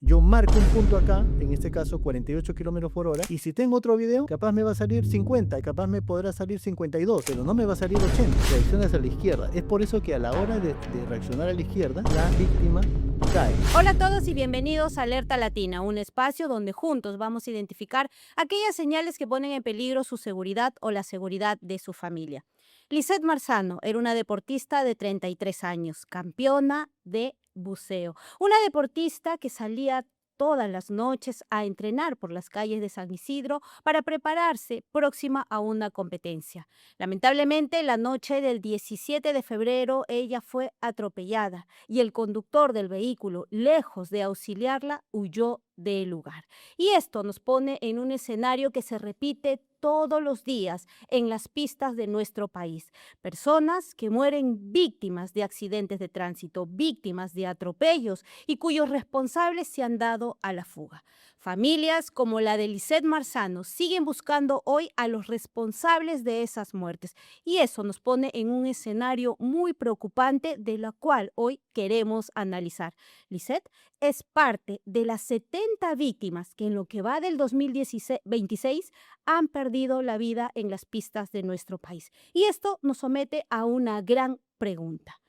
Yo marco un punto acá, en este caso 48 kilómetros por hora, y si tengo otro video, capaz me va a salir 50, y capaz me podrá salir 52, pero no me va a salir 80. Reaccionas a la izquierda. Es por eso que a la hora de reaccionar a la izquierda, la víctima cae. Hola a todos y bienvenidos a Alerta Latina, un espacio donde juntos vamos a identificar aquellas señales que ponen en peligro su seguridad o la seguridad de su familia. Lisette Marzano era una deportista de 33 años, campeona de buceo. Una deportista que salía todas las noches a entrenar por las calles de San Isidro para prepararse próxima a una competencia. Lamentablemente, la noche del 17 de febrero ella fue atropellada y el conductor del vehículo, lejos de auxiliarla, huyó del lugar. Y esto nos pone en un escenario que se repite todos los días en las pistas de nuestro país. Personas que mueren víctimas de accidentes de tránsito, víctimas de atropellos y cuyos responsables se han dado a la fuga. Familias como la de Lisette Marzano siguen buscando hoy a los responsables de esas muertes y eso nos pone en un escenario muy preocupante de la cual hoy queremos analizar. Lisette es parte de las 70 víctimas que en lo que va del 2026 han perdido la vida en las pistas de nuestro país. Y esto nos somete a una gran pregunta.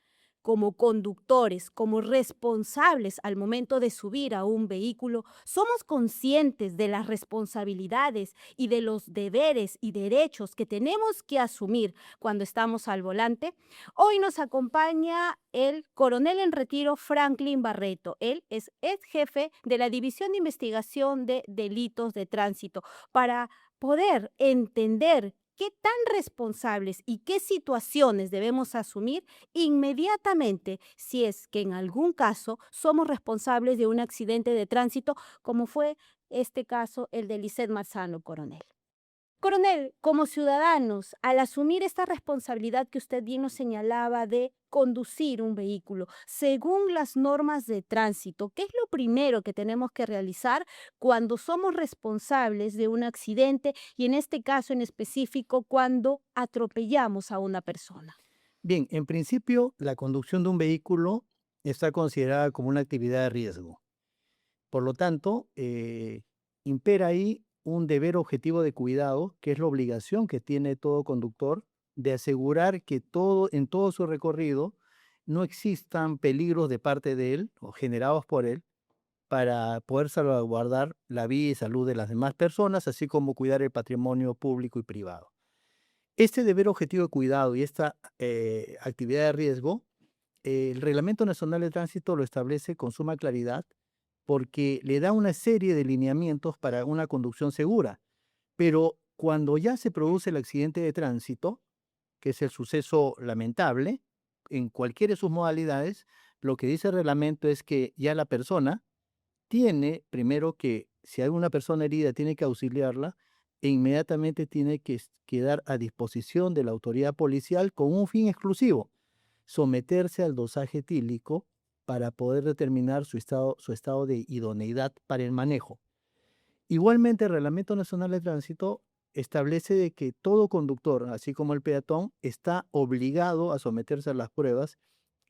Como conductores, como responsables al momento de subir a un vehículo, somos conscientes de las responsabilidades y de los deberes y derechos que tenemos que asumir cuando estamos al volante. Hoy nos acompaña el coronel en retiro Franklin Barreto. Él es ex jefe de la División de Investigación de Delitos de Tránsito para poder entender qué tan responsables y qué situaciones debemos asumir inmediatamente si es que en algún caso somos responsables de un accidente de tránsito, como fue este caso, el de Lisette Marzano, coronel. Coronel, como ciudadanos, al asumir esta responsabilidad que usted bien nos señalaba de conducir un vehículo según las normas de tránsito, ¿qué es lo primero que tenemos que realizar cuando somos responsables de un accidente y en este caso en específico cuando atropellamos a una persona? Bien, en principio, la conducción de un vehículo está considerada como una actividad de riesgo. Por lo tanto, impera ahí un deber objetivo de cuidado, que es la obligación que tiene todo conductor de asegurar que en todo su recorrido no existan peligros de parte de él o generados por él para poder salvaguardar la vida y salud de las demás personas, así como cuidar el patrimonio público y privado. Este deber objetivo de cuidado y esta actividad de riesgo, el Reglamento Nacional de Tránsito lo establece con suma claridad porque le da una serie de lineamientos para una conducción segura. Pero cuando ya se produce el accidente de tránsito, que es el suceso lamentable, en cualquiera de sus modalidades, lo que dice el reglamento es que ya la persona tiene, primero que, si hay una persona herida, tiene que auxiliarla e inmediatamente tiene que quedar a disposición de la autoridad policial con un fin exclusivo: someterse al dosaje etílico para poder determinar su estado de idoneidad para el manejo. Igualmente, el Reglamento Nacional de Tránsito establece de que todo conductor, así como el peatón, está obligado a someterse a las pruebas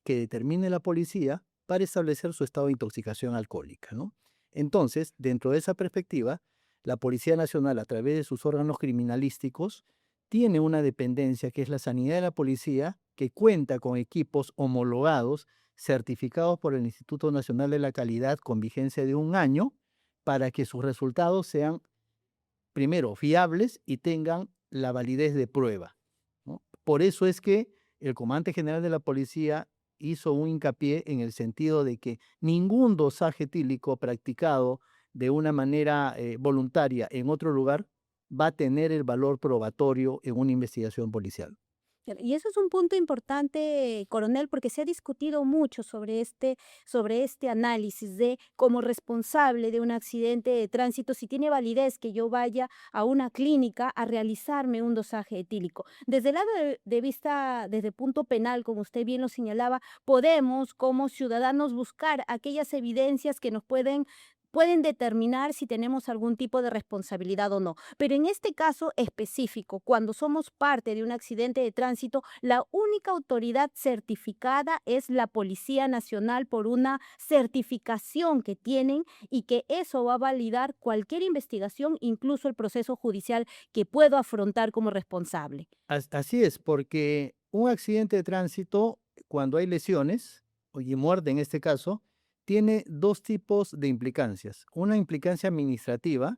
que determine la policía para establecer su estado de intoxicación alcohólica, ¿no? Entonces, dentro de esa perspectiva, la Policía Nacional, a través de sus órganos criminalísticos, tiene una dependencia que es la Sanidad de la Policía, que cuenta con equipos homologados, certificados por el Instituto Nacional de la Calidad con vigencia de 1 año, para que sus resultados sean, primero, fiables y tengan la validez de prueba, ¿no? Por eso es que el comandante general de la policía hizo un hincapié en el sentido de que ningún dosaje etílico practicado de una manera voluntaria en otro lugar va a tener el valor probatorio en una investigación policial. Claro, y eso es un punto importante, coronel, porque se ha discutido mucho sobre este análisis de como responsable de un accidente de tránsito, si tiene validez que yo vaya a una clínica a realizarme un dosaje etílico. Desde el lado de vista, desde el punto penal, como usted bien lo señalaba, podemos como ciudadanos buscar aquellas evidencias que nos pueden pueden determinar si tenemos algún tipo de responsabilidad o no. Pero en este caso específico, cuando somos parte de un accidente de tránsito, la única autoridad certificada es la Policía Nacional por una certificación que tienen y que eso va a validar cualquier investigación, incluso el proceso judicial que puedo afrontar como responsable. Así es, porque un accidente de tránsito, cuando hay lesiones, y muerte en este caso, tiene dos tipos de implicancias. Una implicancia administrativa,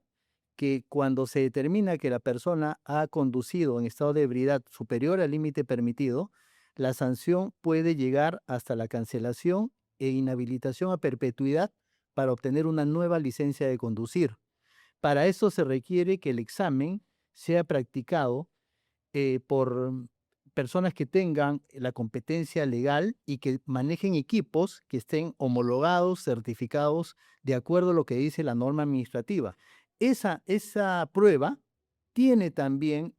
que cuando se determina que la persona ha conducido en estado de ebriedad superior al límite permitido, la sanción puede llegar hasta la cancelación e inhabilitación a perpetuidad para obtener una nueva licencia de conducir. Para eso se requiere que el examen sea practicado por personas que tengan la competencia legal y que manejen equipos que estén homologados, certificados de acuerdo a lo que dice la norma administrativa. Esa prueba tiene también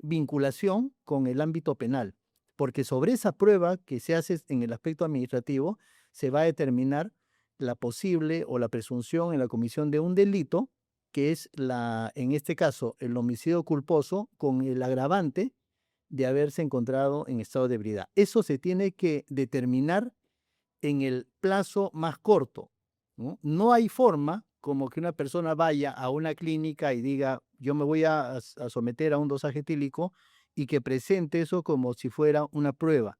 vinculación con el ámbito penal, porque sobre esa prueba que se hace en el aspecto administrativo se va a determinar la posible o la presunción en la comisión de un delito, que es en este caso, el homicidio culposo con el agravante de haberse encontrado en estado de ebriedad. Eso se tiene que determinar en el plazo más corto, ¿no? No hay forma como que una persona vaya a una clínica y diga, yo me voy a someter a un dosaje etílico y que presente eso como si fuera una prueba.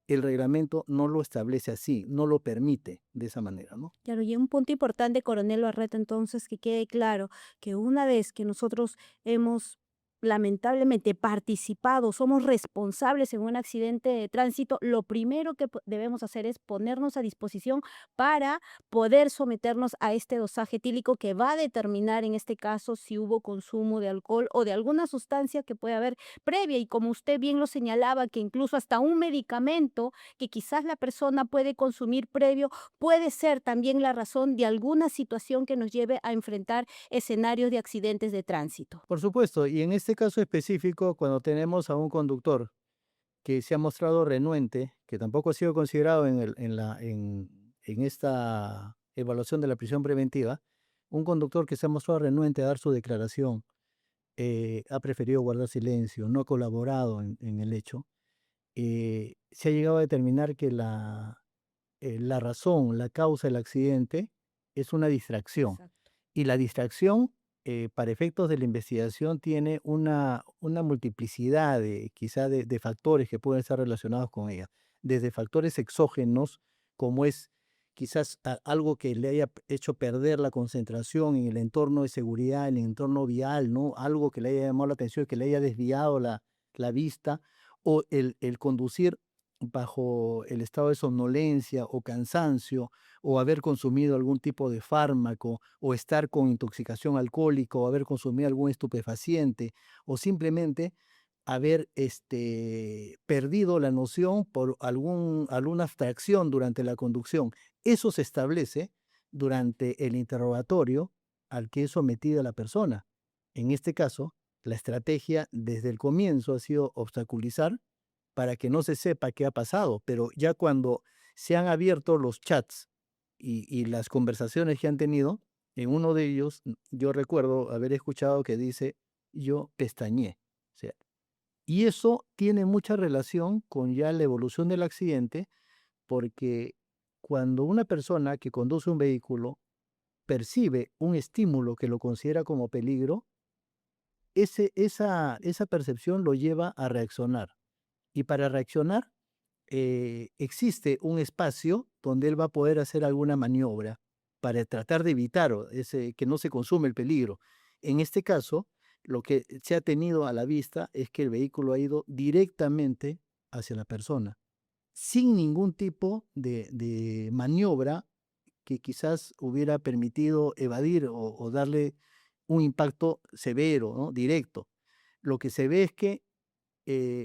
El reglamento no lo establece así, no lo permite de esa manera, ¿no? Claro, y un punto importante, coronel Barreto, entonces, que quede claro que una vez que nosotros hemos lamentablemente participado, somos responsables en un accidente de tránsito, lo primero que debemos hacer es ponernos a disposición para poder someternos a este dosaje etílico que va a determinar en este caso si hubo consumo de alcohol o de alguna sustancia que puede haber previa. Y como usted bien lo señalaba, que incluso hasta un medicamento que quizás la persona puede consumir previo puede ser también la razón de alguna situación que nos lleve a enfrentar escenarios de accidentes de tránsito. Por supuesto, y en este caso específico, cuando tenemos a un conductor que se ha mostrado renuente, que tampoco ha sido considerado en esta evaluación de la prisión preventiva, un conductor que se ha mostrado renuente a dar su declaración, ha preferido guardar silencio, no ha colaborado en el hecho, se ha llegado a determinar que la razón, la causa del accidente es una distracción. Exacto. Y la distracción, para efectos de la investigación, tiene una multiplicidad quizá de factores que pueden estar relacionados con ella. Desde factores exógenos, como es quizás algo que le haya hecho perder la concentración en el entorno de seguridad, en el entorno vial, ¿no? Algo que le haya llamado la atención, que le haya desviado la vista, o el conducir bajo el estado de somnolencia o cansancio, o haber consumido algún tipo de fármaco, o estar con intoxicación alcohólica, o haber consumido algún estupefaciente, o simplemente haber perdido la noción por alguna abstracción durante la conducción. Eso se establece durante el interrogatorio al que es sometida la persona. En este caso, la estrategia desde el comienzo ha sido obstaculizar para que no se sepa qué ha pasado, pero ya cuando se han abierto los chats y las conversaciones que han tenido, en uno de ellos yo recuerdo haber escuchado que dice, yo pestañeé. O sea, y eso tiene mucha relación con ya la evolución del accidente, porque cuando una persona que conduce un vehículo percibe un estímulo que lo considera como peligro, esa percepción lo lleva a reaccionar. Y para reaccionar, existe un espacio donde él va a poder hacer alguna maniobra para tratar de evitar que no se consume el peligro. En este caso, lo que se ha tenido a la vista es que el vehículo ha ido directamente hacia la persona, sin ningún tipo de maniobra que quizás hubiera permitido evadir o darle un impacto severo, ¿no? Directo. Lo que se ve es que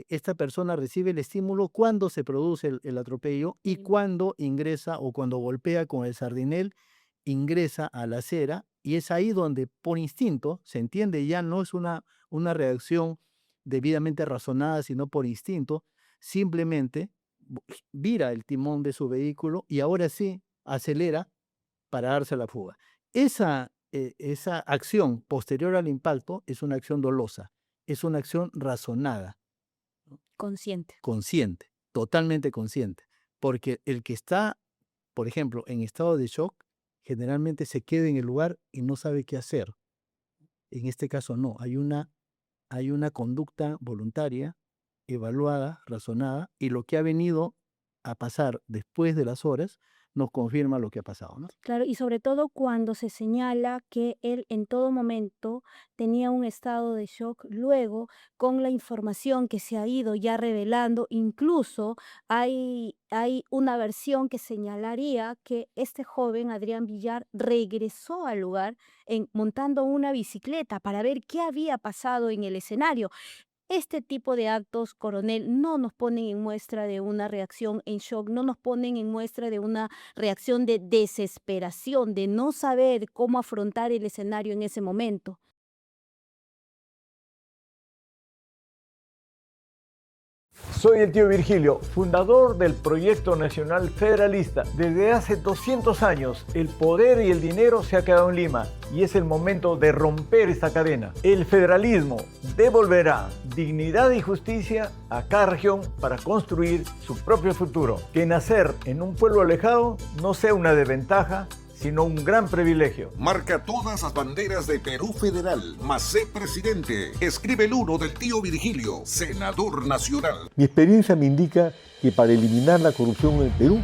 esta persona recibe el estímulo cuando se produce el atropello y El cuando ingresa o cuando golpea con el sardinel, ingresa a la acera y es ahí donde por instinto, se entiende, ya no es una reacción debidamente razonada, sino por instinto, simplemente vira el timón de su vehículo y ahora sí acelera para darse la fuga. Esa acción posterior al impacto es una acción dolosa, es una acción razonada, Consciente. consciente, totalmente consciente, porque el que está, por ejemplo, en estado de shock, generalmente se queda en el lugar y no sabe qué hacer. En este caso no, hay una conducta voluntaria, evaluada, razonada, y lo que ha venido a pasar después de las horas nos confirma lo que ha pasado, ¿no? Claro, y sobre todo cuando se señala que él en todo momento tenía un estado de shock, luego con la información que se ha ido ya revelando, incluso hay una versión que señalaría que este joven, Adrián Villar, regresó al lugar montando una bicicleta para ver qué había pasado en el escenario. Este tipo de actos, coronel, no nos ponen en muestra de una reacción en shock, no nos ponen en muestra de una reacción de desesperación, de no saber cómo afrontar el escenario en ese momento. Soy el tío Virgilio, fundador del Proyecto Nacional Federalista. Desde hace 200 años, el poder y el dinero se ha quedado en Lima y es el momento de romper esta cadena. El federalismo devolverá dignidad y justicia a cada región para construir su propio futuro. Que nacer en un pueblo alejado no sea una desventaja, sino un gran privilegio. Marca todas las banderas de Perú Federal, más sé presidente. Escribe el 1 del tío Virgilio, senador nacional. Mi experiencia me indica que para eliminar la corrupción en el Perú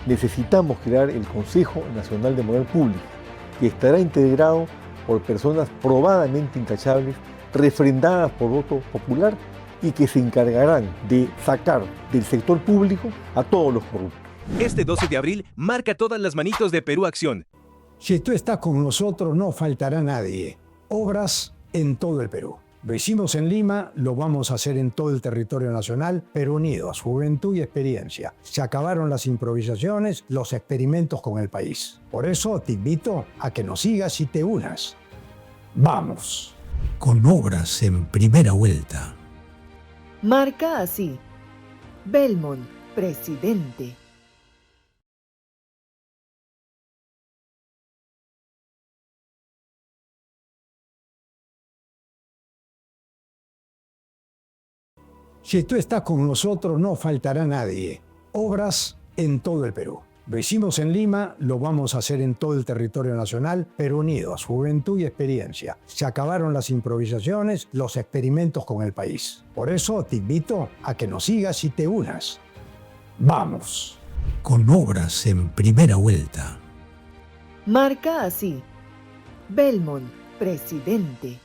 necesitamos crear el Consejo Nacional de Moral Pública, que estará integrado por personas probadamente intachables, refrendadas por voto popular y que se encargarán de sacar del sector público a todos los corruptos. Este 12 de abril marca todas las manitos de Perú Acción. Si tú estás con nosotros, no faltará nadie. Obras en todo el Perú. Lo hicimos en Lima, lo vamos a hacer en todo el territorio nacional, pero unidos, juventud y experiencia. Se acabaron las improvisaciones, los experimentos con el país. Por eso te invito a que nos sigas y te unas. Vamos. Con obras en primera vuelta. Marca así. Belmont, presidente. Si tú estás con nosotros, no faltará nadie. Obras en todo el Perú. Lo hicimos en Lima, lo vamos a hacer en todo el territorio nacional, pero unidos, juventud y experiencia. Se acabaron las improvisaciones, los experimentos con el país. Por eso te invito a que nos sigas y te unas. Vamos. Con obras en primera vuelta. Marca así. Belmont, presidente.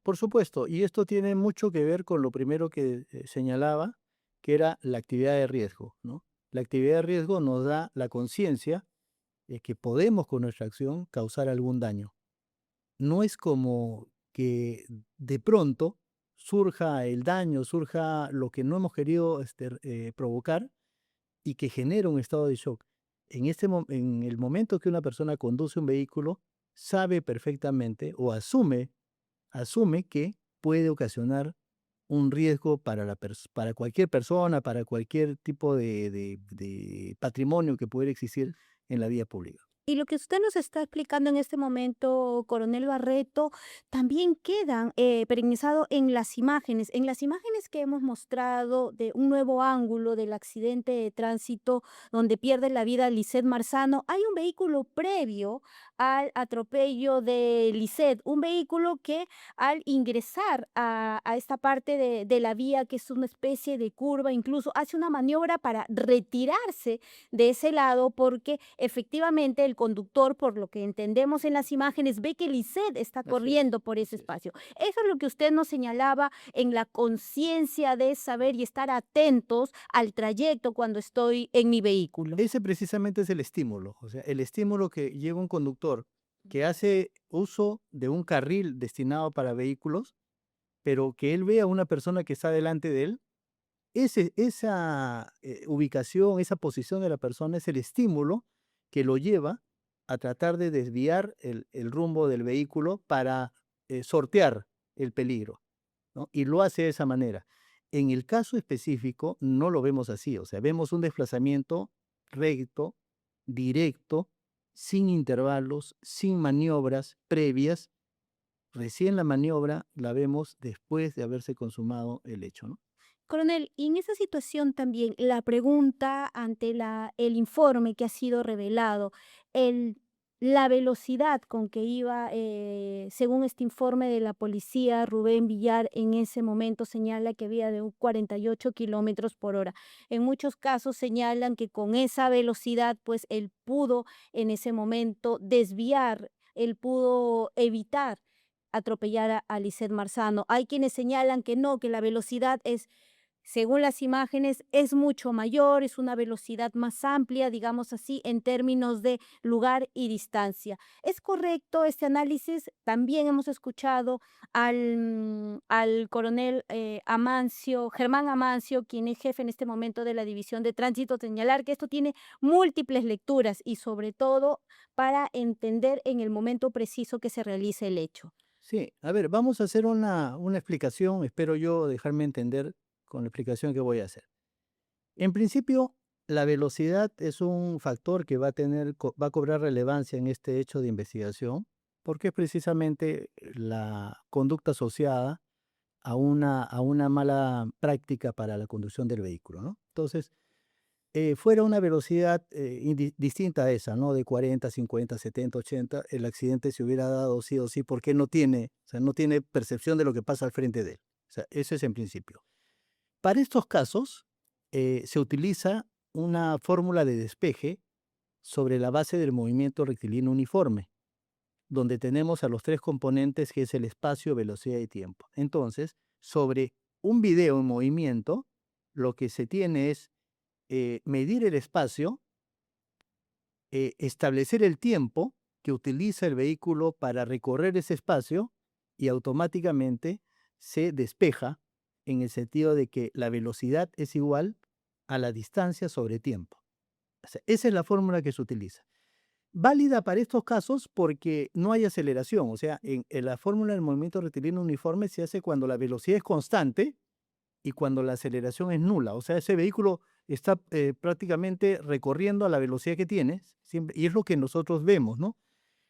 Por supuesto, y esto tiene mucho que ver con lo primero que señalaba, que era la actividad de riesgo, ¿no? La actividad de riesgo nos da la conciencia de que podemos con nuestra acción causar algún daño. No es como que de pronto surja el daño, surja lo que no hemos querido provocar y que genera un estado de shock. En el momento que una persona conduce un vehículo, sabe perfectamente o asume que puede ocasionar un riesgo para cualquier persona, para cualquier tipo de patrimonio que pudiera existir en la vía pública. Y lo que usted nos está explicando en este momento, coronel Barreto, también quedan perennizado en las imágenes que hemos mostrado de un nuevo ángulo del accidente de tránsito donde pierde la vida Lisset Marzano. Hay un vehículo previo al atropello de Lisset, un vehículo que al ingresar a esta parte de la vía, que es una especie de curva, incluso hace una maniobra para retirarse de ese lado porque efectivamente el conductor, por lo que entendemos en las imágenes, ve que Lisset está corriendo por ese espacio. Eso es lo que usted nos señalaba en la conciencia de saber y estar atentos al trayecto cuando estoy en mi vehículo. Ese precisamente es el estímulo, o sea, el estímulo que lleva un conductor que hace uso de un carril destinado para vehículos, pero que él ve a una persona que está delante de él. Esa ubicación, esa posición de la persona es el estímulo que lo lleva a tratar de desviar el rumbo del vehículo para sortear el peligro, ¿no? Y lo hace de esa manera. En el caso específico no lo vemos así, o sea, vemos un desplazamiento recto, directo, sin intervalos, sin maniobras previas. Recién la maniobra la vemos después de haberse consumado el hecho, ¿no? Coronel, y en esa situación también la pregunta ante el informe que ha sido revelado, la velocidad con que iba, según este informe de la policía, Rubén Villar en ese momento señala que había de un 48 kilómetros por hora. En muchos casos señalan que con esa velocidad, pues él pudo en ese momento desviar, él pudo evitar atropellar a Lisset Marzano. Hay quienes señalan que no, que la velocidad es, según las imágenes, es mucho mayor, es una velocidad más amplia, digamos así, en términos de lugar y distancia. ¿Es correcto este análisis? También hemos escuchado al coronel Amancio, Germán Amancio, quien es jefe en este momento de la División de Tránsito, señalar que esto tiene múltiples lecturas y sobre todo para entender en el momento preciso que se realice el hecho. Sí, a ver, vamos a hacer una explicación, espero yo dejarme entender con la explicación que voy a hacer. En principio, la velocidad es un factor que va a cobrar relevancia en este hecho de investigación, porque es precisamente la conducta asociada a una mala práctica para la conducción del vehículo, ¿no? Entonces, fuera una velocidad distinta a esa, ¿no? De 40, 50, 70, 80, el accidente se hubiera dado sí o sí porque no tiene, o sea, no tiene percepción de lo que pasa al frente de él. O sea, eso es en principio. Para estos casos, se utiliza una fórmula de despeje sobre la base del movimiento rectilíneo uniforme, donde tenemos a los tres componentes que es el espacio, velocidad y tiempo. Entonces, sobre un video en movimiento, lo que se tiene es medir el espacio, establecer el tiempo que utiliza el vehículo para recorrer ese espacio y automáticamente se despeja en el sentido de que la velocidad es igual a la distancia sobre tiempo. O sea, esa es la fórmula que se utiliza. Válida para estos casos porque no hay aceleración. O sea, en la fórmula del movimiento rectilíneo uniforme se hace cuando la velocidad es constante y cuando la aceleración es nula. O sea, ese vehículo está prácticamente recorriendo a la velocidad que tiene siempre, y es lo que nosotros vemos, ¿no?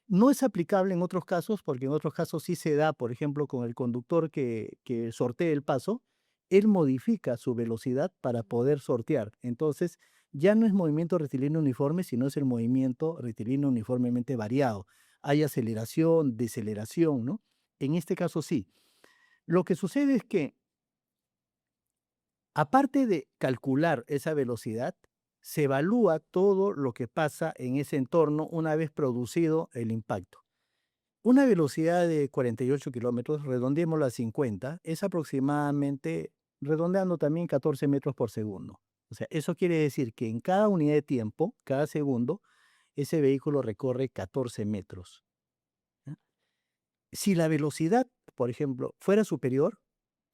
No es aplicable en otros casos, porque en otros casos sí se da, por ejemplo, con el conductor que sortea el paso, él modifica su velocidad para poder sortear. Entonces, ya no es movimiento rectilíneo uniforme, sino es el movimiento rectilíneo uniformemente variado. Hay aceleración, deceleración, ¿no? En este caso sí. Lo que sucede es que, aparte de calcular esa velocidad, se evalúa todo lo que pasa en ese entorno una vez producido el impacto. Una velocidad de 48 kilómetros, redondeémoslo a 50, es aproximadamente, redondeando también 14 metros por segundo. O sea, eso quiere decir que en cada unidad de tiempo, cada segundo, ese vehículo recorre 14 metros. ¿Ya? Si la velocidad, por ejemplo, fuera superior,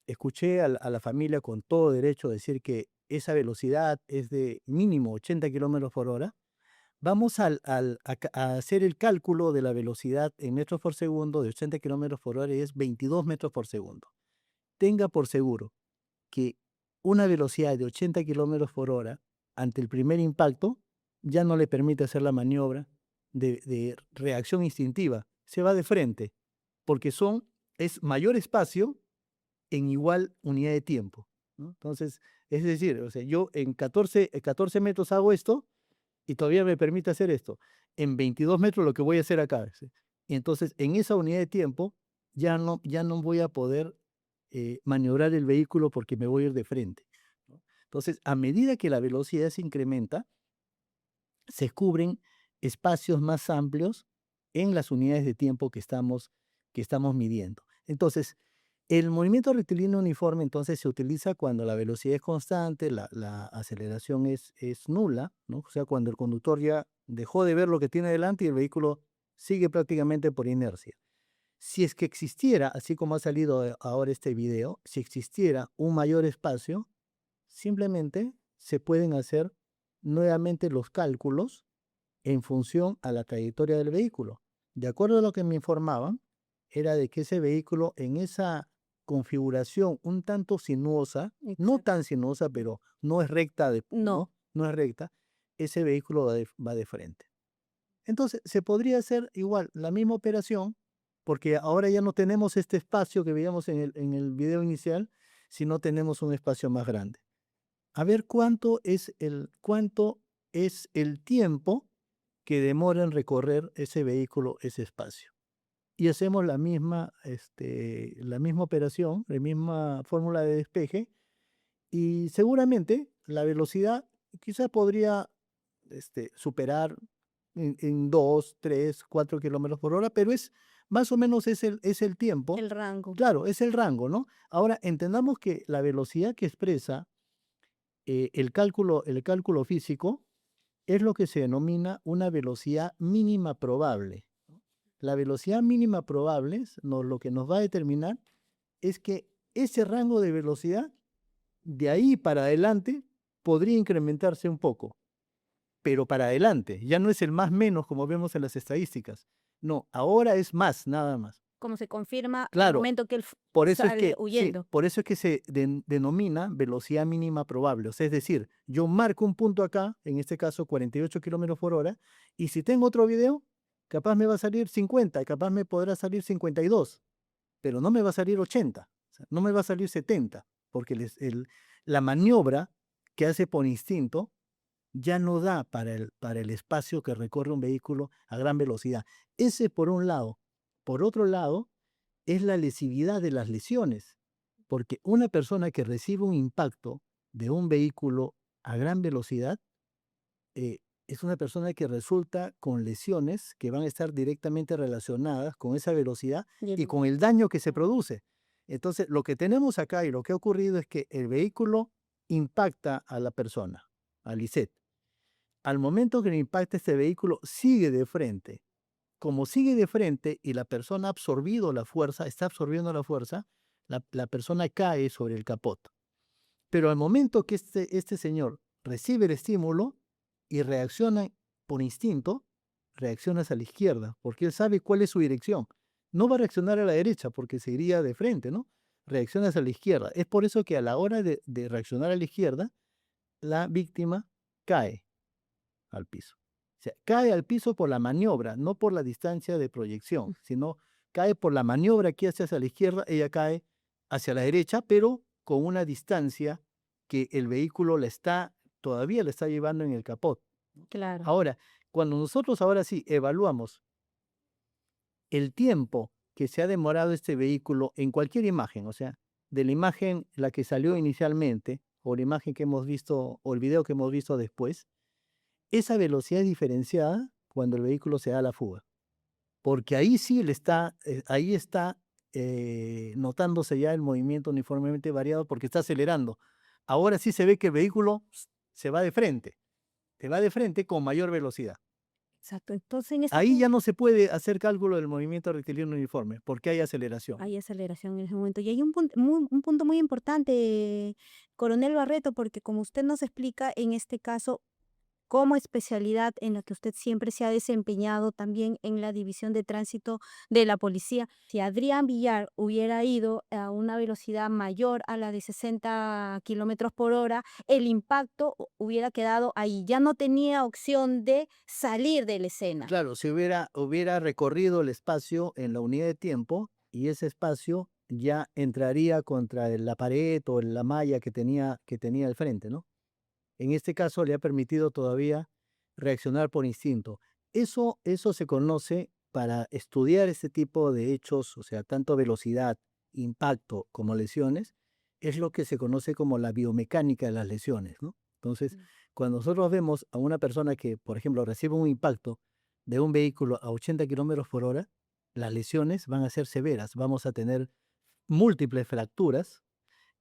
escuché a la familia con todo derecho decir que esa velocidad es de mínimo 80 kilómetros por hora. Vamos a hacer el cálculo de la velocidad en metros por segundo de 80 kilómetros por hora y es 22 metros por segundo. Tenga por seguro que una velocidad de 80 kilómetros por hora ante el primer impacto ya no le permite hacer la maniobra de reacción instintiva. Se va de frente porque es mayor espacio en igual unidad de tiempo, ¿no? Entonces, es decir, o sea, yo en 14 metros hago esto y todavía me permite hacer esto. En 22 metros lo que voy a hacer acá. ¿Sí? Y entonces, en esa unidad de tiempo, ya no voy a poder maniobrar el vehículo porque me voy a ir de frente, ¿no? Entonces, a medida que la velocidad se incrementa, se cubren espacios más amplios en las unidades de tiempo que estamos midiendo. Entonces, el movimiento rectilíneo uniforme entonces se utiliza cuando la velocidad es constante, la aceleración es nula, ¿no? O sea, cuando el conductor ya dejó de ver lo que tiene delante y el vehículo sigue prácticamente por inercia. Si es que existiera, así como ha salido ahora este video, si existiera un mayor espacio, simplemente se pueden hacer nuevamente los cálculos en función a la trayectoria del vehículo. De acuerdo a lo que me informaban, era de que ese vehículo en esa configuración un tanto sinuosa, no Exacto. tan sinuosa, pero no es recta, No. no es recta, ese vehículo va de frente. Entonces, se podría hacer igual la misma operación, porque ahora ya no tenemos este espacio que veíamos en el video inicial, sino tenemos un espacio más grande. A ver cuánto es el tiempo que demora en recorrer ese vehículo, ese espacio. Y hacemos la misma operación, la misma fórmula de despeje, y seguramente la velocidad quizás podría superar en 2, 3, 4 kilómetros por hora, pero es más o menos es el tiempo. El rango. Claro, es el rango, ¿no? Ahora, entendamos que la velocidad que expresa el cálculo físico es lo que se denomina una velocidad mínima probable. La velocidad mínima probable, lo que nos va a determinar es que ese rango de velocidad, de ahí para adelante, podría incrementarse un poco, pero para adelante, ya no es el más menos como vemos en las estadísticas. No, ahora es más, nada más. Como se confirma al Claro, momento que él por eso es sale que, sí, huyendo. por eso es que se denomina velocidad mínima probable. O sea, es decir, yo marco un punto acá, en este caso 48 kilómetros por hora, y si tengo otro video, capaz me va a salir 50, capaz me podrá salir 52, pero no me va a salir 80, o sea, no me va a salir 70, porque la maniobra que hace por instinto ya no da para el espacio que recorre un vehículo a gran velocidad. Ese por un lado. Por otro lado, es la lesividad de las lesiones, porque una persona que recibe un impacto de un vehículo a gran velocidad es una persona que resulta con lesiones que van a estar directamente relacionadas con esa velocidad y con el daño que se produce. Entonces, lo que tenemos acá y lo que ha ocurrido es que el vehículo impacta a la persona, a Lisette. Al momento que le impacta este vehículo, sigue de frente. Como sigue de frente y la persona ha absorbido la fuerza, está absorbiendo la fuerza, la persona cae sobre el capot. Pero al momento que este señor recibe el estímulo y reacciona por instinto, reacciona hacia la izquierda, porque él sabe cuál es su dirección. No va a reaccionar a la derecha porque se iría de frente, ¿no? Reacciona hacia la izquierda. Es por eso que a la hora de reaccionar a la izquierda, la víctima cae al piso. O sea, cae al piso por la maniobra, no por la distancia de proyección, sino cae por la maniobra que hace hacia la izquierda, ella cae hacia la derecha, pero con una distancia que el vehículo todavía le está llevando en el capot. Claro. Ahora, cuando nosotros ahora sí evaluamos el tiempo que se ha demorado este vehículo en cualquier imagen, o sea, de la imagen la que salió inicialmente, o la imagen que hemos visto, o el video que hemos visto después, esa velocidad es diferenciada cuando el vehículo se da a la fuga. Porque ahí sí ahí está notándose ya el movimiento uniformemente variado porque está acelerando. Ahora sí se ve que el vehículo se va de frente con mayor velocidad. Exacto. Entonces, en este Ahí punto ya no se puede hacer cálculo del movimiento rectilíneo uniforme porque hay aceleración. hay aceleración en ese momento. Y hay un punto muy importante, Coronel Barreto, porque como usted nos explica, en este caso, como especialidad en la que usted siempre se ha desempeñado también en la división de tránsito de la policía, si Adrián Villar hubiera ido a una velocidad mayor a la de 60 kilómetros por hora, el impacto hubiera quedado ahí. Ya no tenía opción de salir de la escena. Claro, si hubiera recorrido el espacio en la unidad de tiempo y ese espacio ya entraría contra la pared o la malla que tenía al frente, ¿no? En este caso le ha permitido todavía reaccionar por instinto. Eso se conoce para estudiar este tipo de hechos, o sea, tanto velocidad, impacto como lesiones, es lo que se conoce como la biomecánica de las lesiones, ¿no? Entonces, cuando nosotros vemos a una persona que, por ejemplo, recibe un impacto de un vehículo a 80 kilómetros por hora, las lesiones van a ser severas. Vamos a tener múltiples fracturas.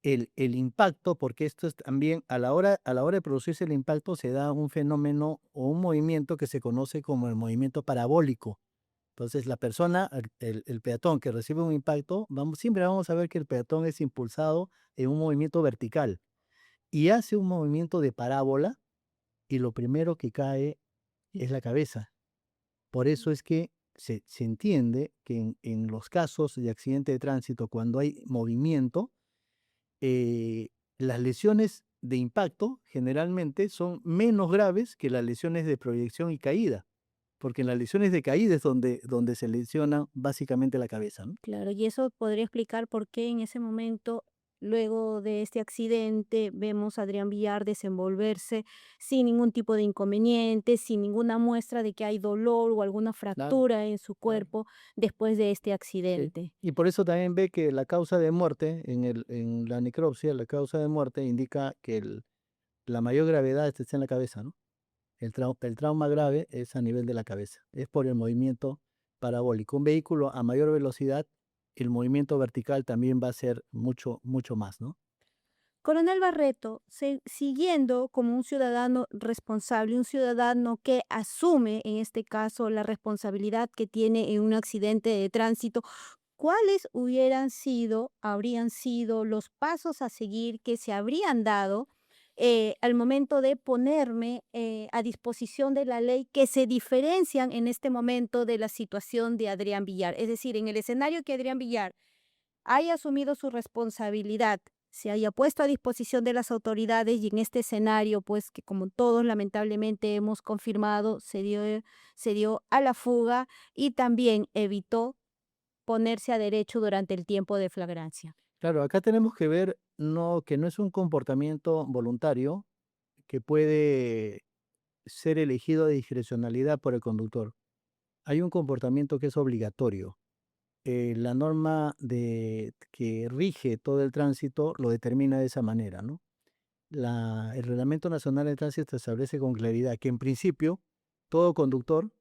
El impacto, porque esto es también, a la hora de producirse el impacto, se da un fenómeno o un movimiento que se conoce como el movimiento parabólico. Entonces, la persona, el peatón que recibe un impacto, siempre vamos a ver que el peatón es impulsado en un movimiento vertical y hace un movimiento de parábola y lo primero que cae es la cabeza. Por eso es que se entiende que en los casos de accidente de tránsito, cuando hay movimiento, eh, las lesiones de impacto generalmente son menos graves que las lesiones de proyección y caída, porque en las lesiones de caída es donde se lesiona básicamente la cabeza, ¿no? Claro, y eso podría explicar por qué en ese momento, luego de este accidente, vemos a Adrián Villar desenvolverse sin ningún tipo de inconveniente, sin ninguna muestra de que hay dolor o alguna Claro, fractura en su claro. cuerpo después de este Sí. accidente. Y por eso también ve que la causa de muerte, en la necropsia, la causa de muerte indica que la mayor gravedad está en la cabeza, ¿no? El trauma grave es a nivel de la cabeza, es por el movimiento parabólico. Un vehículo a mayor velocidad, el movimiento vertical también va a ser mucho, mucho más, ¿no? Coronel Barreto, siguiendo como un ciudadano responsable, un ciudadano que asume en este caso la responsabilidad que tiene en un accidente de tránsito, ¿cuáles habrían sido los pasos a seguir que se habrían dado al momento de ponerme a disposición de la ley que se diferencian en este momento de la situación de Adrián Villar? Es decir, en el escenario que Adrián Villar haya asumido su responsabilidad, se haya puesto a disposición de las autoridades y en este escenario, pues que como todos lamentablemente hemos confirmado, se dio a la fuga y también evitó ponerse a derecho durante el tiempo de flagrancia. Claro, acá tenemos que ver que no es un comportamiento voluntario que puede ser elegido de discrecionalidad por el conductor. Hay un comportamiento que es obligatorio. La norma que rige todo el tránsito lo determina de esa manera, ¿no? El Reglamento Nacional de Tránsito establece con claridad que en principio todo conductor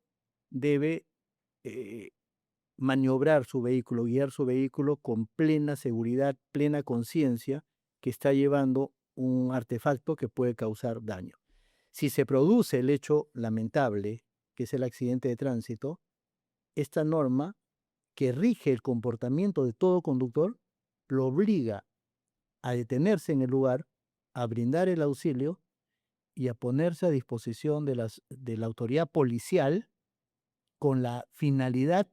debe eh, maniobrar su vehículo, guiar su vehículo con plena seguridad, plena conciencia que está llevando un artefacto que puede causar daño. Si se produce el hecho lamentable, que es el accidente de tránsito, esta norma que rige el comportamiento de todo conductor lo obliga a detenerse en el lugar, a brindar el auxilio y a ponerse a disposición de la autoridad policial con la finalidad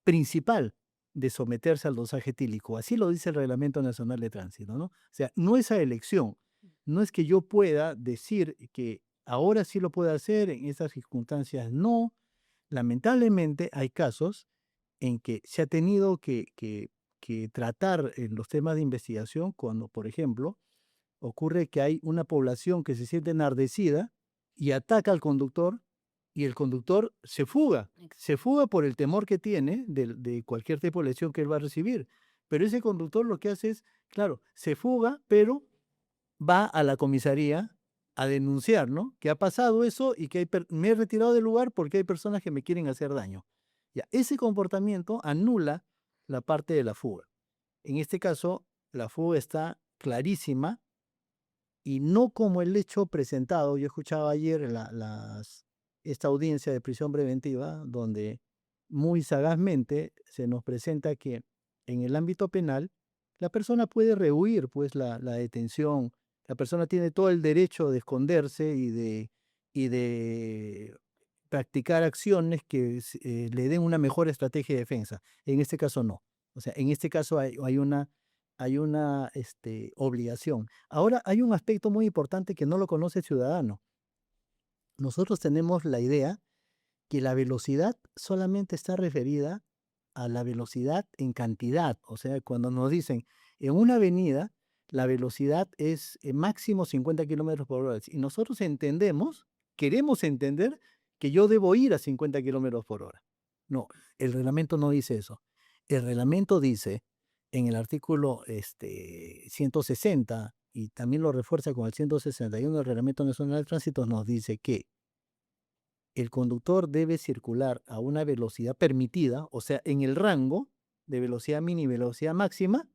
principal de someterse al dosaje etílico. Así lo dice el Reglamento Nacional de Tránsito, ¿no? O sea, no es a elección, no es que yo pueda decir que ahora sí lo puedo hacer, en estas circunstancias no. Lamentablemente hay casos en que se ha tenido que tratar en los temas de investigación cuando, por ejemplo, ocurre que hay una población que se siente enardecida y ataca al conductor y el conductor se fuga por el temor que tiene de cualquier tipo de lesión que él va a recibir. Pero ese conductor lo que hace es, claro, se fuga, pero va a la comisaría a denunciar, ¿no? Que ha pasado eso y que me he retirado del lugar porque hay personas que me quieren hacer daño. Ya, ese comportamiento anula la parte de la fuga. En este caso, la fuga está clarísima y no como el hecho presentado. Yo escuchaba ayer esta audiencia de prisión preventiva donde muy sagazmente se nos presenta que en el ámbito penal la persona puede rehuir pues la detención, la persona tiene todo el derecho de esconderse y de practicar acciones que le den una mejor estrategia de defensa. En este caso no. O sea, en este caso hay una obligación. Ahora hay un aspecto muy importante que no lo conoce el ciudadano. Nosotros tenemos la idea que la velocidad solamente está referida a la velocidad en cantidad. O sea, cuando nos dicen en una avenida la velocidad es máximo 50 kilómetros por hora. Y nosotros queremos entender que yo debo ir a 50 kilómetros por hora. No, el reglamento no dice eso. El reglamento dice en el artículo 160 y también lo refuerza con el 161 del Reglamento Nacional de Tránsito, nos dice que el conductor debe circular a una velocidad permitida, o sea, en el rango de velocidad mínima y velocidad máxima.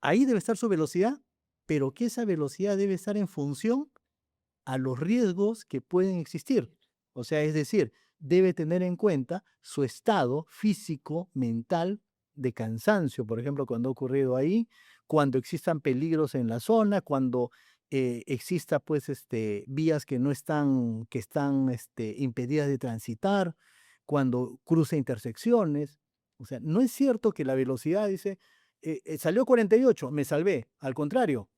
Ahí debe estar su velocidad, pero que esa velocidad debe estar en función a los riesgos que pueden existir. O sea, es decir, debe tener en cuenta su estado físico, mental, de cansancio, por ejemplo, cuando ha ocurrido ahí, cuando existan peligros en la zona, cuando exista pues vías que están impedidas de transitar, cuando cruza intersecciones. O sea, no es cierto que la velocidad dice, salió 48, me salvé. Al contrario,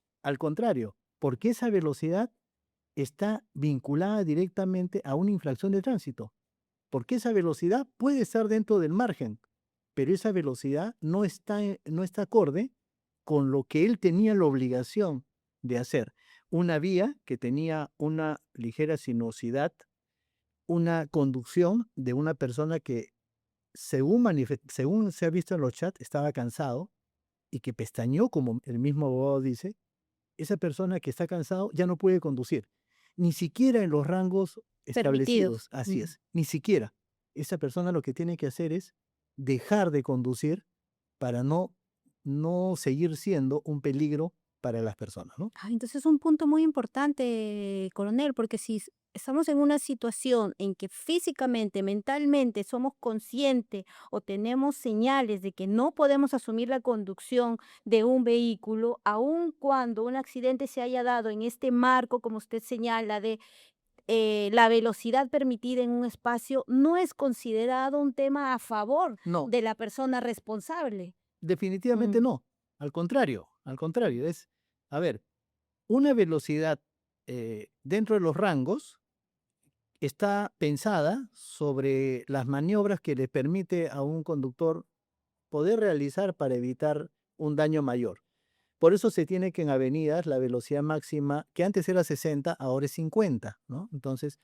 porque esa velocidad está vinculada directamente a una infracción de tránsito. Porque esa velocidad puede estar dentro del margen, pero esa velocidad no está acorde con lo que él tenía la obligación de hacer. Una vía que tenía una ligera sinuosidad, una conducción de una persona que, según se ha visto en los chats, estaba cansado y que pestañeó, como el mismo abogado dice. Esa persona que está cansado ya no puede conducir, ni siquiera en los rangos establecidos. Permitidos. Así es, ni siquiera. Esa persona lo que tiene que hacer es dejar de conducir para no seguir siendo un peligro para las personas, ¿no? Entonces es un punto muy importante, coronel, porque si estamos en una situación en que físicamente, mentalmente somos conscientes o tenemos señales de que no podemos asumir la conducción de un vehículo, aun cuando un accidente se haya dado en este marco, como usted señala, de la velocidad permitida en un espacio, no es considerado un tema a favor No, de la persona responsable. definitivamente Mm. no. Al contrario, es, a ver, una velocidad dentro de los rangos está pensada sobre las maniobras que le permite a un conductor poder realizar para evitar un daño mayor. Por eso se tiene que en avenidas la velocidad máxima, que antes era 60, ahora es 50, ¿no? Entonces,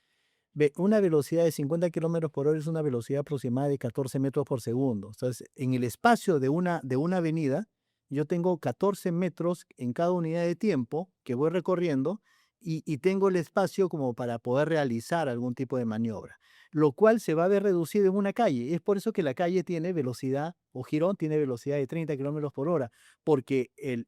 una velocidad de 50 kilómetros por hora es una velocidad aproximada de 14 metros por segundo. Entonces, en el espacio de una avenida, yo tengo 14 metros en cada unidad de tiempo que voy recorriendo y tengo el espacio como para poder realizar algún tipo de maniobra, lo cual se va a ver reducido en una calle. Es por eso que la calle tiene velocidad, o Girón tiene velocidad de 30 kilómetros por hora, porque el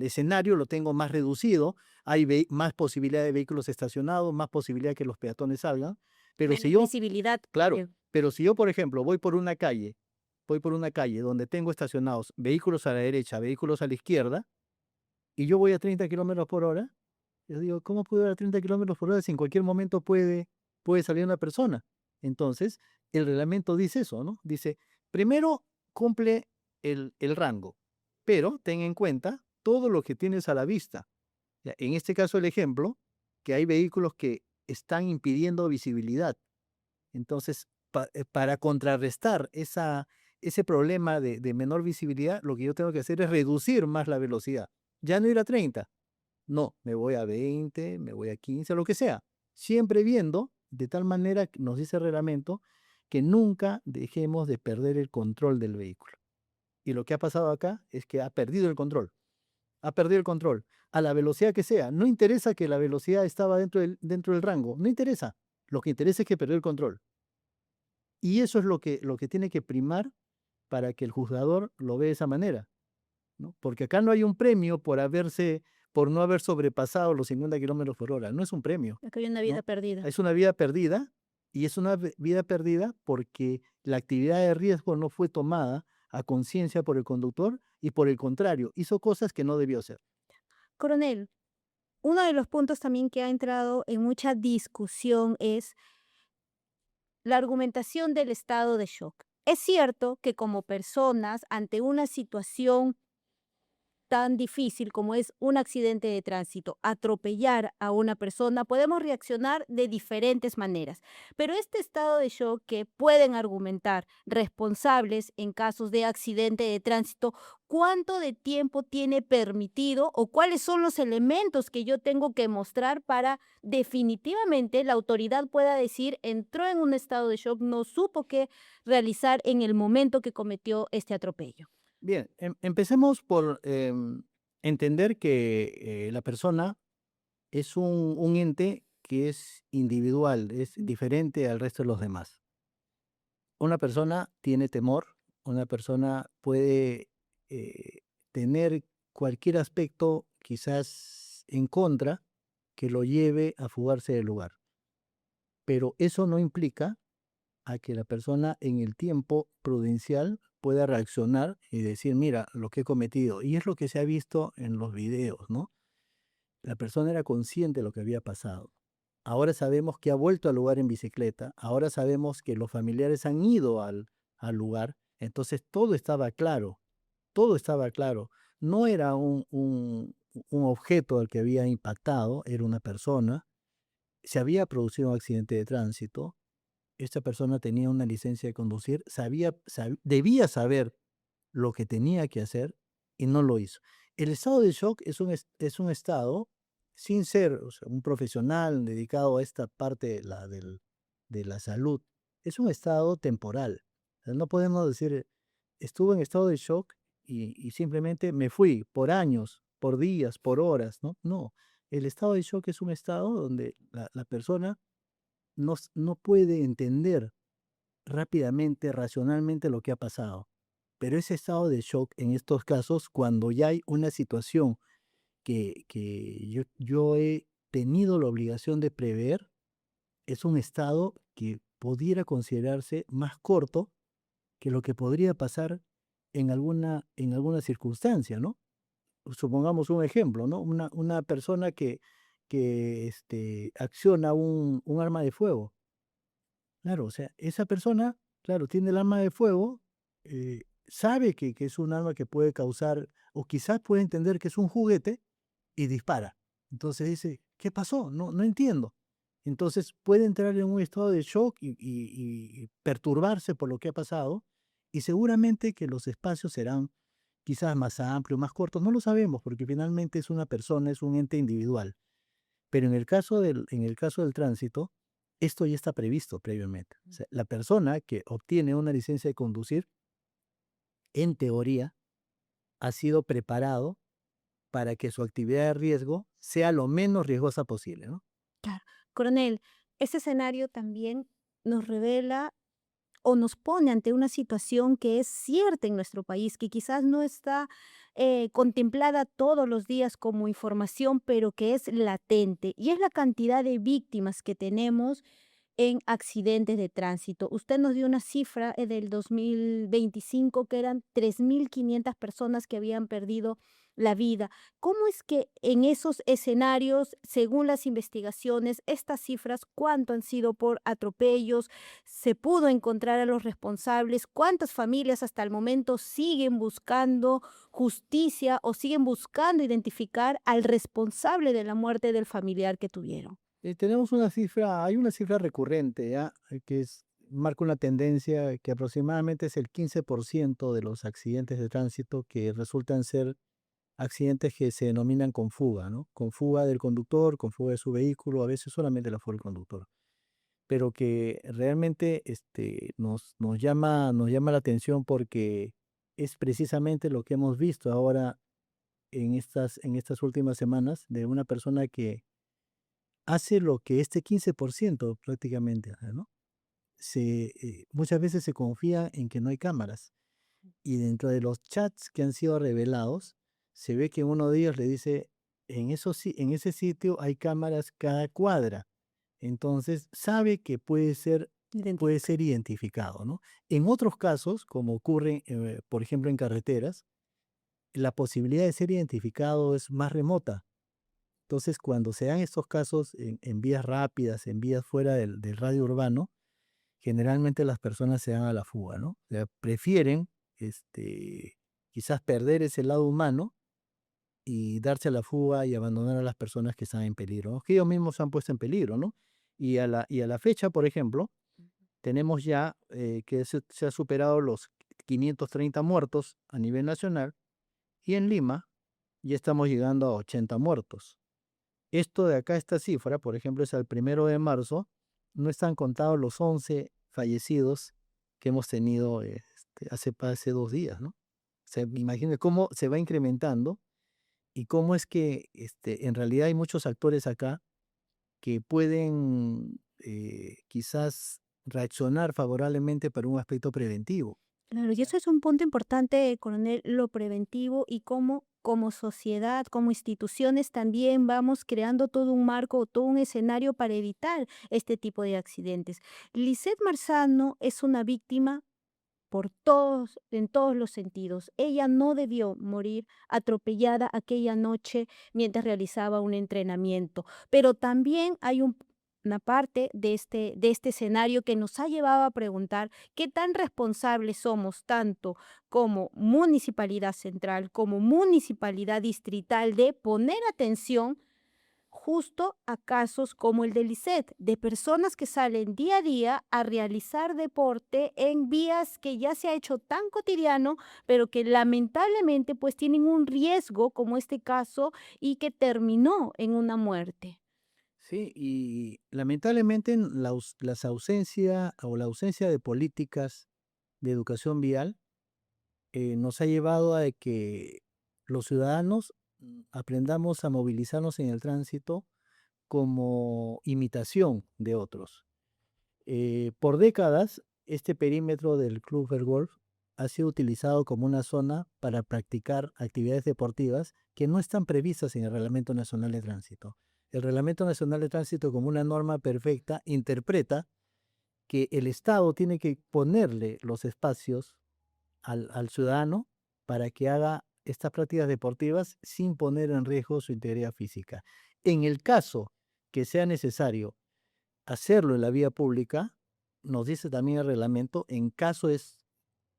escenario lo tengo más reducido, hay más posibilidad de vehículos estacionados, más posibilidad que los peatones salgan, pero si Menos yo, visibilidad. claro, pero si yo, por ejemplo, voy por una calle donde tengo estacionados vehículos a la derecha, vehículos a la izquierda, y yo voy a 30 kilómetros por hora, yo digo, ¿cómo puedo ir a 30 kilómetros por hora si en cualquier momento puede salir una persona? Entonces, el reglamento dice eso, ¿no? Dice, primero cumple el rango, pero ten en cuenta todo lo que tienes a la vista. Ya, en este caso, el ejemplo, que hay vehículos que están impidiendo visibilidad. Entonces, para contrarrestar ese problema de menor visibilidad, lo que yo tengo que hacer es reducir más la velocidad. Ya no ir a 30. No, me voy a 20, me voy a 15, lo que sea. Siempre viendo, de tal manera, nos dice el reglamento, que nunca dejemos de perder el control del vehículo. Y lo que ha pasado acá es que ha perdido el control. A la velocidad que sea. No interesa que la velocidad estaba dentro del rango. No interesa. Lo que interesa es que perdió el control. Y eso es lo que tiene que primar para que el juzgador lo vea de esa manera, ¿no? Porque acá no hay un premio por no haber sobrepasado los 50 kilómetros por hora. No es un premio. Acá hay una vida ¿no? perdida. Es una vida perdida, y es una vida perdida porque la actividad de riesgo no fue tomada a conciencia por el conductor y, por el contrario, hizo cosas que no debió hacer. Coronel, uno de los puntos también que ha entrado en mucha discusión es la argumentación del estado de shock. Es cierto que como personas, ante una situación tan difícil como es un accidente de tránsito, atropellar a una persona, podemos reaccionar de diferentes maneras. Pero este estado de shock que pueden argumentar responsables en casos de accidente de tránsito, ¿cuánto de tiempo tiene permitido o cuáles son los elementos que yo tengo que mostrar para definitivamente la autoridad pueda decir entró en un estado de shock, no supo qué realizar en el momento que cometió este atropello? Bien, empecemos por entender que la persona es un ente que es individual, es diferente al resto de los demás. Una persona tiene temor, una persona puede tener cualquier aspecto quizás en contra que lo lleve a fugarse del lugar. Pero eso no implica a que la persona en el tiempo prudencial pueda reaccionar y decir, mira, lo que he cometido. Y es lo que se ha visto en los videos, ¿no? La persona era consciente de lo que había pasado. ahora sabemos que ha vuelto al lugar en bicicleta, ahora sabemos que los familiares han ido al lugar, entonces todo estaba claro. No era un objeto al que había impactado, era una persona, se había producido un accidente de tránsito, esta persona tenía una licencia de conducir, debía saber lo que tenía que hacer y no lo hizo. El estado de shock es un estado, sin ser, o sea, un profesional dedicado a esta parte de la salud, es un estado temporal. O sea, no podemos decir, estuve en estado de shock y simplemente me fui por años, por días, por horas, ¿no? No, el estado de shock es un estado donde la persona no puede entender rápidamente, racionalmente lo que ha pasado. Pero ese estado de shock en estos casos, cuando ya hay una situación que yo he tenido la obligación de prever, es un estado que pudiera considerarse más corto que lo que podría pasar en alguna circunstancia, ¿no? Supongamos un ejemplo, ¿no? Una persona que acciona un arma de fuego. Claro, o sea, esa persona, claro, tiene el arma de fuego, sabe que es un arma que puede causar, o quizás puede entender que es un juguete y dispara. Entonces dice, ¿qué pasó? No entiendo. Entonces puede entrar en un estado de shock y perturbarse por lo que ha pasado, y seguramente que los espacios serán quizás más amplios, más cortos, no lo sabemos, porque finalmente es una persona, es un ente individual. Pero en el caso del tránsito, esto ya está previsto previamente. O sea, la persona que obtiene una licencia de conducir, en teoría, ha sido preparado para que su actividad de riesgo sea lo menos riesgosa posible, ¿no? Claro. Coronel, este escenario también nos revela o nos pone ante una situación que es cierta en nuestro país, que quizás no está contemplada todos los días como información, pero que es latente, y es la cantidad de víctimas que tenemos en accidentes de tránsito. Usted nos dio una cifra del 2025 que eran 3.500 personas que habían perdido la vida. ¿Cómo es que en esos escenarios, según las investigaciones, estas cifras, cuánto han sido por atropellos, se pudo encontrar a los responsables, cuántas familias hasta el momento siguen buscando justicia o siguen buscando identificar al responsable de la muerte del familiar que tuvieron? Tenemos una cifra, hay una cifra recurrente, ¿ya? Marca una tendencia que aproximadamente es el 15% de los accidentes de tránsito que resultan ser accidentes que se denominan con fuga, ¿no? Con fuga del conductor, con fuga de su vehículo, a veces solamente la fuga del conductor. Pero que realmente nos llama la atención porque es precisamente lo que hemos visto ahora en estas últimas semanas de una persona que hace lo que este 15% prácticamente hace, ¿no? Muchas veces se confía en que no hay cámaras. Y dentro de los chats que han sido revelados, se ve que uno de ellos le dice, en ese sitio hay cámaras cada cuadra. Entonces sabe que puede ser identificado, ¿no? En otros casos, como ocurre, por ejemplo, en carreteras, la posibilidad de ser identificado es más remota. Entonces, cuando se dan estos casos en vías rápidas, en vías fuera del radio urbano, generalmente las personas se dan a la fuga, ¿no? O sea, prefieren quizás perder ese lado humano y darse a la fuga y abandonar a las personas que están en peligro, ¿no? Que ellos mismos se han puesto en peligro, ¿no? Y a la fecha, por ejemplo, tenemos ya que se ha superado los 530 muertos a nivel nacional y en Lima ya estamos llegando a 80 muertos. Esto de acá, esta cifra, por ejemplo, es al 1 de marzo, no están contados los 11 fallecidos que hemos tenido hace 2 días, ¿no? O sea, imagínense cómo se va incrementando y cómo es que en realidad hay muchos actores acá que pueden quizás reaccionar favorablemente para un aspecto preventivo. Claro, y eso es un punto importante, coronel, lo preventivo y cómo como sociedad, como instituciones también vamos creando todo un marco, todo un escenario para evitar este tipo de accidentes. Lisette Marzano es una víctima por todos, en todos los sentidos. Ella no debió morir atropellada aquella noche mientras realizaba un entrenamiento, pero también hay un una parte de este escenario que nos ha llevado a preguntar qué tan responsables somos tanto como municipalidad central, como municipalidad distrital de poner atención justo a casos como el de Lisette, de personas que salen día a día a realizar deporte en vías que ya se ha hecho tan cotidiano, pero que lamentablemente pues tienen un riesgo como este caso y que terminó en una muerte. Sí, y lamentablemente las ausencia o la ausencia de políticas de educación vial nos ha llevado a que los ciudadanos aprendamos a movilizarnos en el tránsito como imitación de otros. Por décadas, este perímetro del Club Fairgolf ha sido utilizado como una zona para practicar actividades deportivas que no están previstas en el Reglamento Nacional de Tránsito. El Reglamento Nacional de Tránsito, como una norma perfecta, interpreta que el Estado tiene que ponerle los espacios al ciudadano para que haga estas prácticas deportivas sin poner en riesgo su integridad física. En el caso que sea necesario hacerlo en la vía pública, nos dice también el reglamento, en caso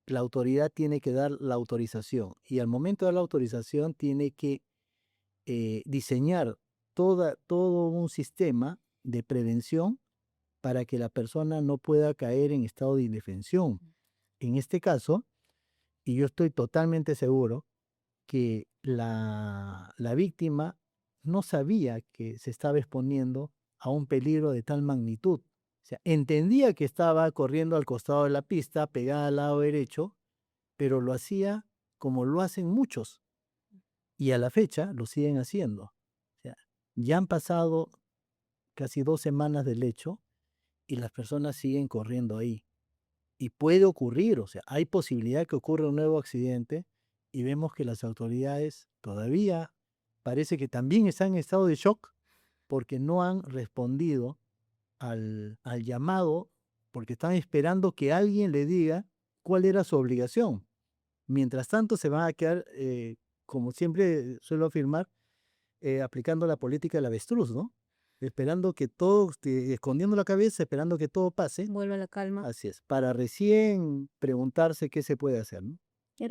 la autoridad tiene que dar la autorización y al momento de dar la autorización tiene que diseñar todo un sistema de prevención para que la persona no pueda caer en estado de indefensión. En este caso, y yo estoy totalmente seguro que la víctima no sabía que se estaba exponiendo a un peligro de tal magnitud. O sea, entendía que estaba corriendo al costado de la pista, pegada al lado derecho, pero lo hacía como lo hacen muchos. Y a la fecha lo siguen haciendo. O sea, ya han pasado casi 2 semanas del hecho y las personas siguen corriendo ahí. Y puede ocurrir, o sea, hay posibilidad que ocurra un nuevo accidente y vemos que las autoridades todavía parece que también están en estado de shock porque no han respondido al llamado, porque están esperando que alguien le diga cuál era su obligación. Mientras tanto se van a quedar, como siempre suelo afirmar, aplicando la política del avestruz, ¿no? Esperando que todo, escondiendo la cabeza, esperando que todo pase. Vuelve a la calma. Así es, para recién preguntarse qué se puede hacer, ¿no?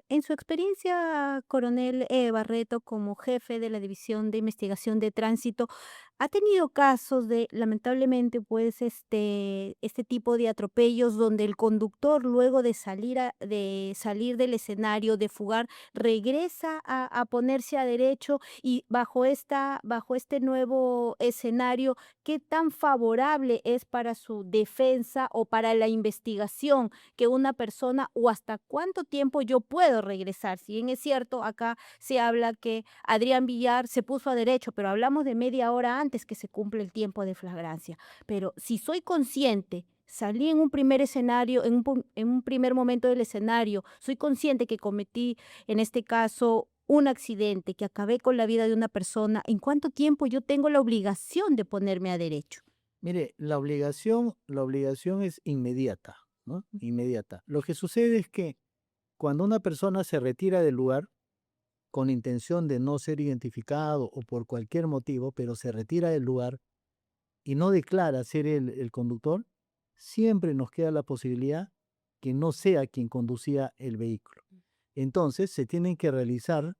En su experiencia, coronel Barreto, como jefe de la División de Investigación de Tránsito, ¿ha tenido casos de, lamentablemente, pues, este tipo de atropellos donde el conductor, luego de de salir del escenario, de fugar, regresa a ponerse a derecho y bajo este nuevo escenario, qué tan favorable es para su defensa o para la investigación que una persona o hasta cuánto tiempo yo puedo regresar? Si bien es cierto, acá se habla que Adrián Villar se puso a derecho, pero hablamos de media hora antes que se cumple el tiempo de flagrancia. Pero si soy consciente, salí en un primer escenario, en un primer momento del escenario, soy consciente que cometí, en este caso, un accidente, que acabé con la vida de una persona, ¿en cuánto tiempo yo tengo la obligación de ponerme a derecho? Mire, la obligación es inmediata, ¿no? Inmediata. Lo que sucede es que cuando una persona se retira del lugar con intención de no ser identificado o por cualquier motivo, pero se retira del lugar y no declara ser el conductor, siempre nos queda la posibilidad que no sea quien conducía el vehículo. Entonces se tienen que realizar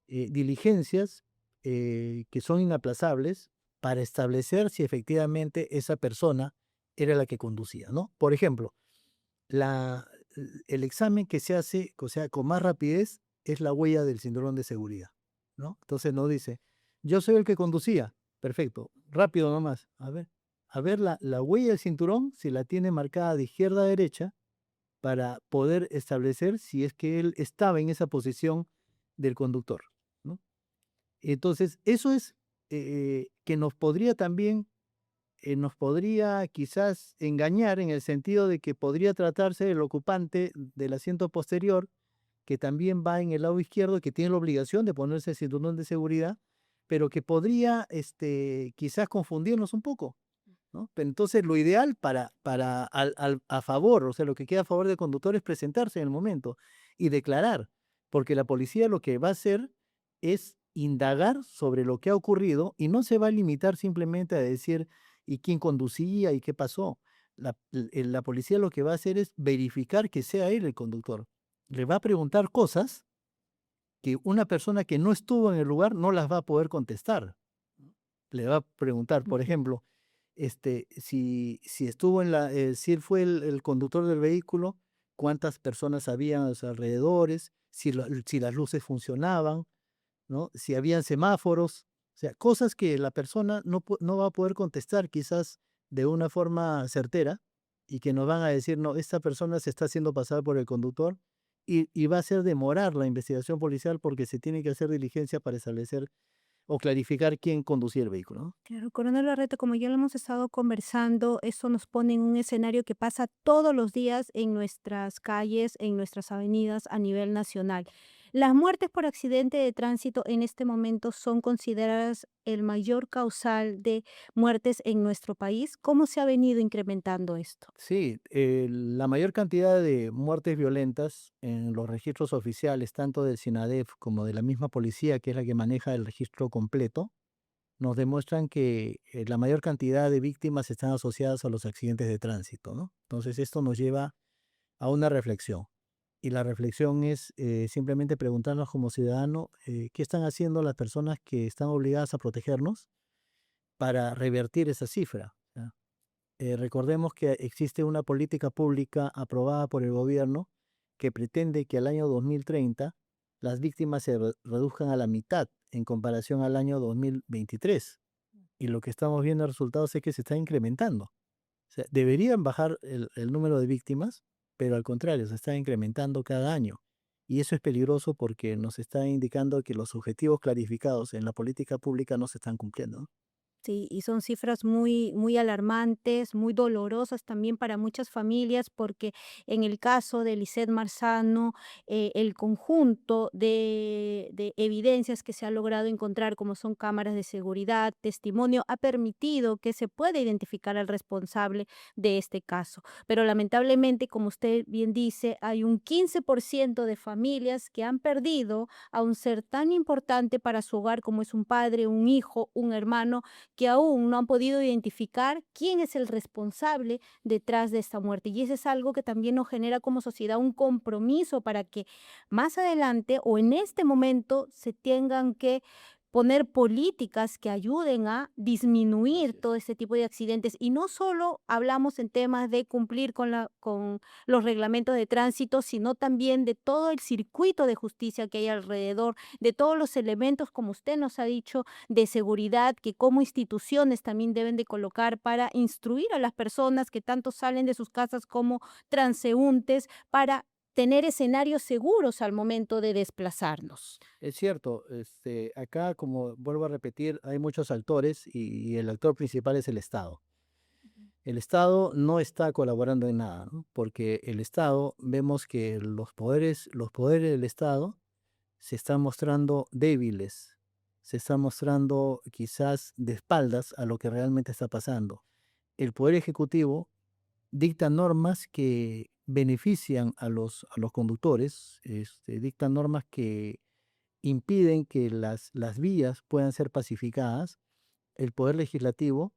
diligencias que son inaplazables para establecer si efectivamente esa persona era la que conducía, ¿no? Por ejemplo, la, el examen que se hace, o sea, con más rapidez, es la huella del cinturón de seguridad, ¿no? Entonces nos dice, yo soy el que conducía, perfecto, rápido nomás, a ver la huella del cinturón, si la tiene marcada de izquierda a derecha, para poder establecer si es que él estaba en esa posición del conductor, ¿no? Entonces, eso es que nos podría también, nos podría quizás engañar en el sentido de que podría tratarse del ocupante del asiento posterior, que también va en el lado izquierdo, que tiene la obligación de ponerse el cinturón de seguridad, pero que podría quizás confundirnos un poco, ¿no? Pero entonces lo ideal a favor, o sea, lo que queda a favor del conductor es presentarse en el momento y declarar, porque la policía lo que va a hacer es indagar sobre lo que ha ocurrido y no se va a limitar simplemente a decir y quién conducía y qué pasó. La policía lo que va a hacer es verificar que sea él el conductor. Le va a preguntar cosas que una persona que no estuvo en el lugar no las va a poder contestar. Le va a preguntar, por Ujú. ejemplo, si estuvo si él fue el conductor del vehículo, cuántas personas había a los alrededores, si las luces funcionaban, ¿no? Si habían semáforos, o sea, cosas que la persona no va a poder contestar quizás de una forma certera y que nos van a decir, no, esta persona se está haciendo pasar por el conductor y va a hacer demorar la investigación policial porque se tiene que hacer diligencia para establecer o clarificar quién conducía el vehículo, ¿no? Claro, Coronel Barreto, como ya lo hemos estado conversando, eso nos pone en un escenario que pasa todos los días en nuestras calles, en nuestras avenidas a nivel nacional. Las muertes por accidente de tránsito en este momento son consideradas el mayor causal de muertes en nuestro país. ¿Cómo se ha venido incrementando esto? Sí, la mayor cantidad de muertes violentas en los registros oficiales, tanto del SINADEF como de la misma policía, que es la que maneja el registro completo, nos demuestran que la mayor cantidad de víctimas están asociadas a los accidentes de tránsito, ¿no? Entonces esto nos lleva a una reflexión. Y la reflexión es simplemente preguntarnos como ciudadano qué están haciendo las personas que están obligadas a protegernos para revertir esa cifra. ¿Ya? Recordemos que existe una política pública aprobada por el gobierno que pretende que al año 2030 las víctimas se reduzcan a la mitad en comparación al año 2023. Y lo que estamos viendo en resultados es que se está incrementando. O sea, deberían bajar el número de víctimas, pero al contrario, se está incrementando cada año. Y eso es peligroso porque nos está indicando que los objetivos clarificados en la política pública no se están cumpliendo, ¿no? Sí, y son cifras muy, muy alarmantes, muy dolorosas también para muchas familias, porque en el caso de Lisset Marzano, el conjunto de evidencias que se ha logrado encontrar, como son cámaras de seguridad, testimonio, ha permitido que se pueda identificar al responsable de este caso. Pero lamentablemente, como usted bien dice, hay un 15% de familias que han perdido a un ser tan importante para su hogar como es un padre, un hijo, un hermano que aún no han podido identificar quién es el responsable detrás de esta muerte. Y eso es algo que también nos genera como sociedad un compromiso para que más adelante o en este momento se tengan que poner políticas que ayuden a disminuir todo este tipo de accidentes. Y no solo hablamos en temas de cumplir con los reglamentos de tránsito, sino también de todo el circuito de justicia que hay alrededor, de todos los elementos, como usted nos ha dicho, de seguridad que como instituciones también deben de colocar para instruir a las personas que tanto salen de sus casas como transeúntes para tener escenarios seguros al momento de desplazarnos. Es cierto, acá, como vuelvo a repetir, hay muchos actores y el actor principal es el Estado. El Estado no está colaborando en nada, ¿no? Porque el Estado, vemos que los poderes del Estado se están mostrando débiles, se están mostrando quizás de espaldas a lo que realmente está pasando. El Poder Ejecutivo dicta normas que benefician a los conductores, dictan normas que impiden que las vías puedan ser pacificadas. El Poder Legislativo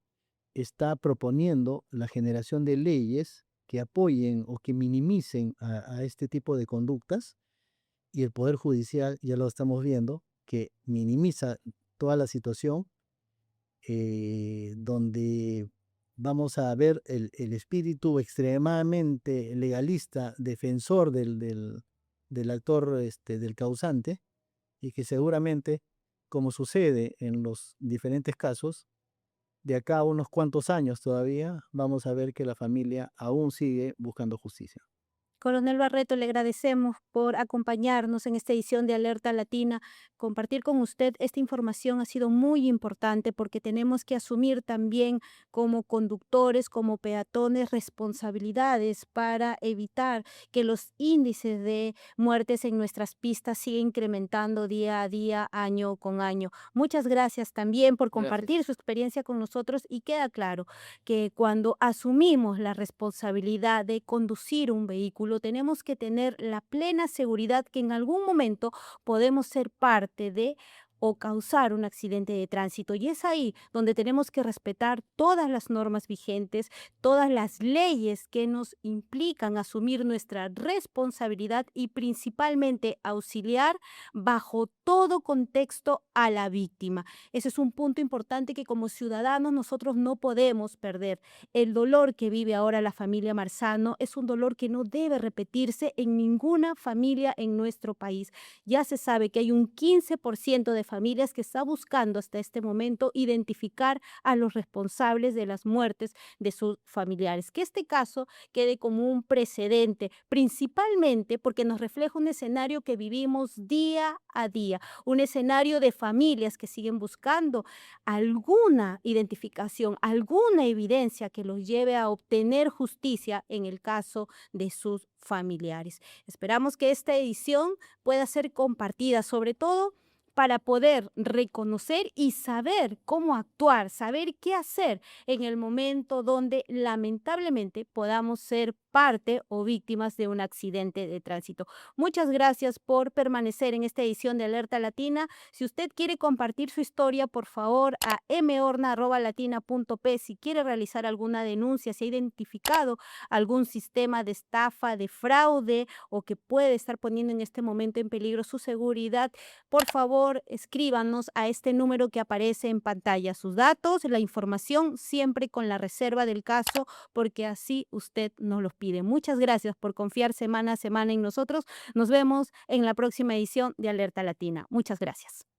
está proponiendo la generación de leyes que apoyen o que minimicen a este tipo de conductas, y el Poder Judicial, ya lo estamos viendo, que minimiza toda la situación, donde vamos a ver el espíritu extremadamente legalista, defensor del actor, del causante, y que seguramente, como sucede en los diferentes casos, de acá a unos cuantos años todavía, vamos a ver que la familia aún sigue buscando justicia. Coronel Barreto, le agradecemos por acompañarnos en esta edición de Alerta Latina. Compartir con usted esta información ha sido muy importante porque tenemos que asumir también como conductores, como peatones, responsabilidades para evitar que los índices de muertes en nuestras pistas sigan incrementando día a día, año con año. Muchas gracias también por compartir Gracias. su experiencia con nosotros y queda claro que cuando asumimos la responsabilidad de conducir un vehículo, tenemos que tener la plena seguridad que en algún momento podemos ser parte de o causar un accidente de tránsito. Y es ahí donde tenemos que respetar todas las normas vigentes, todas las leyes que nos implican asumir nuestra responsabilidad y principalmente auxiliar bajo todo contexto a la víctima. Ese es un punto importante que como ciudadanos nosotros no podemos perder. El dolor que vive ahora la familia Marzano es un dolor que no debe repetirse en ninguna familia en nuestro país. Ya se sabe que hay un 15% de familias que está buscando hasta este momento identificar a los responsables de las muertes de sus familiares. Que este caso quede como un precedente, principalmente porque nos refleja un escenario que vivimos día a día, un escenario de familias que siguen buscando alguna identificación, alguna evidencia que los lleve a obtener justicia en el caso de sus familiares. Esperamos que esta edición pueda ser compartida, sobre todo para poder reconocer y saber cómo actuar, saber qué hacer en el momento donde lamentablemente podamos ser parte o víctimas de un accidente de tránsito. Muchas gracias por permanecer en esta edición de Alerta Latina. Si usted quiere compartir su historia, por favor, a mhorna@latina.p. Si quiere realizar alguna denuncia, si ha identificado algún sistema de estafa, de fraude o que puede estar poniendo en este momento en peligro su seguridad, por favor, escríbanos a este número que aparece en pantalla. Sus datos, la información, siempre con la reserva del caso, porque así usted nos los pide. Muchas gracias por confiar semana a semana en nosotros. Nos vemos en la próxima edición de Alerta Latina. Muchas gracias.